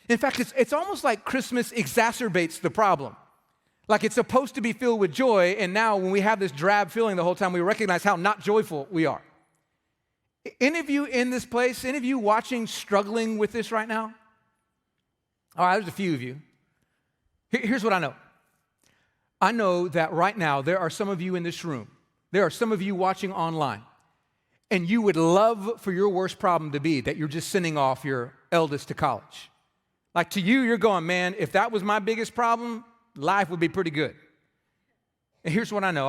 In fact, it's almost like Christmas exacerbates the problem. Like it's supposed to be filled with joy, and now when we have this drab feeling the whole time, we recognize how not joyful we are. Any of you in this place, any of you watching struggling with this right now? All right, there's a few of you. Here's what I know. I know that right now there are some of you in this room, there are some of you watching online, and you would love for your worst problem to be that you're just sending off your eldest to college. Like to you, you're going, man, if that was my biggest problem, life would be pretty good. And here's what I know.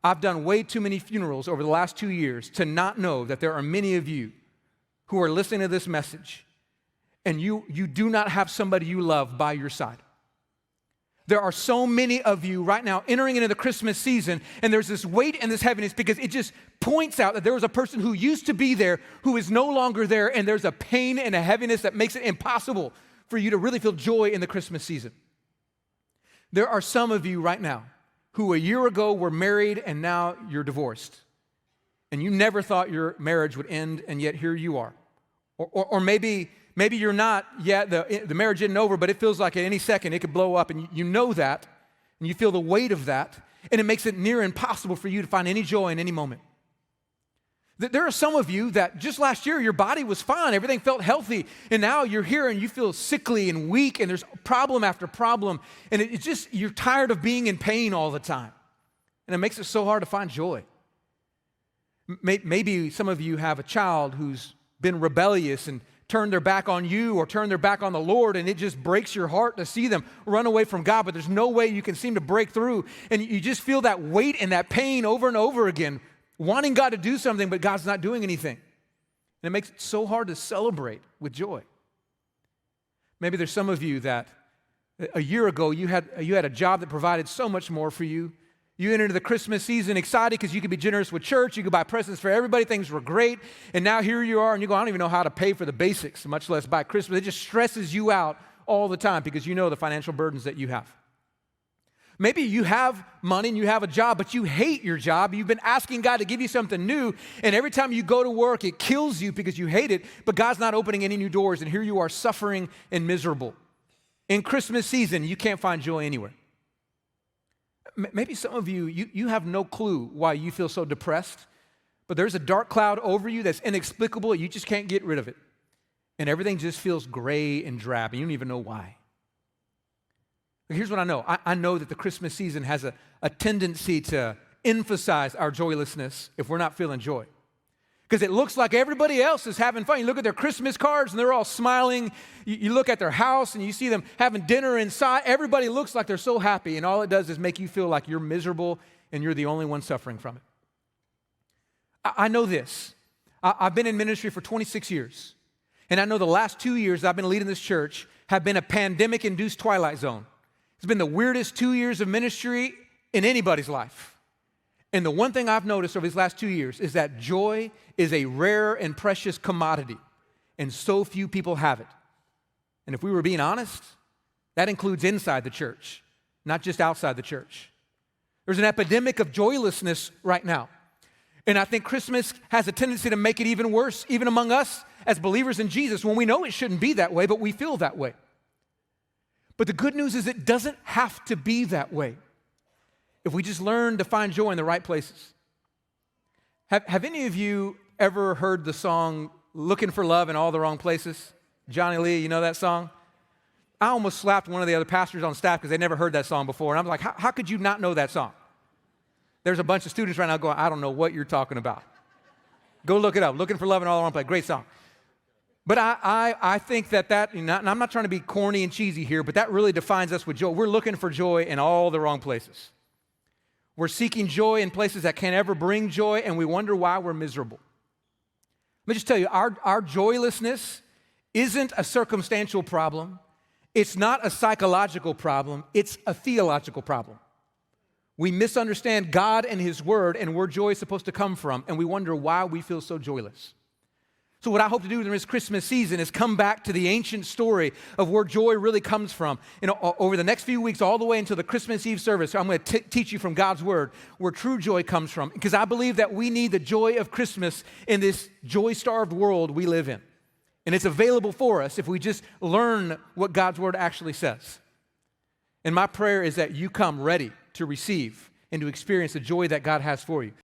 I've done way too many funerals over the last 2 years to not know that there are many of you who are listening to this message, and you do not have somebody you love by your side. There are so many of you right now entering into the Christmas season, and there's this weight and this heaviness because it just points out that there was a person who used to be there who is no longer there, and there's a pain and a heaviness that makes it impossible for you to really feel joy in the Christmas season. There are some of you right now who a year ago were married and now you're divorced, and you never thought your marriage would end, and yet here you are. Or maybe you're not yet, the marriage isn't over, but it feels like at any second it could blow up, and you know that, and you feel the weight of that, and it makes it near impossible for you to find any joy in any moment. There are some of you that just last year your body was fine, everything felt healthy, and now you're here and you feel sickly and weak, and there's problem after problem, and it's just, you're tired of being in pain all the time, and it makes it so hard to find joy. Maybe some of you have a child who's been rebellious and turned their back on you or turned their back on the Lord, and it just breaks your heart to see them run away from God, but there's no way you can seem to break through, and you just feel that weight and that pain over and over again, wanting God to do something, but God's not doing anything. And it makes it so hard to celebrate with joy. Maybe there's some of you that a year ago you had a job that provided so much more for you. You entered the Christmas season excited because you could be generous with church, you could buy presents for everybody, things were great, and now here you are and you go, I don't even know how to pay for the basics, much less buy Christmas. It just stresses you out all the time because you know the financial burdens that you have. Maybe you have money and you have a job, but you hate your job. You've been asking God to give you something new, and every time you go to work, it kills you because you hate it, but God's not opening any new doors, and here you are suffering and miserable. In Christmas season, you can't find joy anywhere. Maybe some of you have no clue why you feel so depressed, but there's a dark cloud over you that's inexplicable. You just can't get rid of it, and everything just feels gray and drab, and you don't even know why. Here's what I know. I know that the Christmas season has a tendency to emphasize our joylessness if we're not feeling joy. Because it looks like everybody else is having fun. You look at their Christmas cards and they're all smiling. You look at their house and you see them having dinner inside. Everybody looks like they're so happy, and all it does is make you feel like you're miserable and you're the only one suffering from it. I know this. I've been in ministry for 26 years, and I know the last 2 years I've been leading this church have been a pandemic-induced twilight zone. It's been the weirdest 2 years of ministry in anybody's life. And the one thing I've noticed over these last 2 years is that joy is a rare and precious commodity, and so few people have it. And if we were being honest, that includes inside the church, not just outside the church. There's an epidemic of joylessness right now. And I think Christmas has a tendency to make it even worse, even among us as believers in Jesus, when we know it shouldn't be that way, but we feel that way. But the good news is it doesn't have to be that way if we just learn to find joy in the right places. Have any of you ever heard the song Looking for Love in All the Wrong Places? Johnny Lee, you know that song? I almost slapped one of the other pastors on staff because they never heard that song before. And I'm like, how could you not know that song? There's a bunch of students right now going, I don't know what you're talking about. Go look it up. Looking for Love in All the Wrong Places. Great song. But I think that, and I'm not trying to be corny and cheesy here, but that really defines us with joy. We're looking for joy in all the wrong places. We're seeking joy in places that can't ever bring joy, and we wonder why we're miserable. Let me just tell you, our joylessness isn't a circumstantial problem. It's not a psychological problem. It's a theological problem. We misunderstand God and His Word and where joy is supposed to come from, and we wonder why we feel so joyless. So what I hope to do during this Christmas season is come back to the ancient story of where joy really comes from. Over the next few weeks, all the way until the Christmas Eve service, I'm going to teach you from God's Word where true joy comes from, because I believe that we need the joy of Christmas in this joy-starved world we live in. And it's available for us if we just learn what God's word actually says. And my prayer is that you come ready to receive and to experience the joy that God has for you.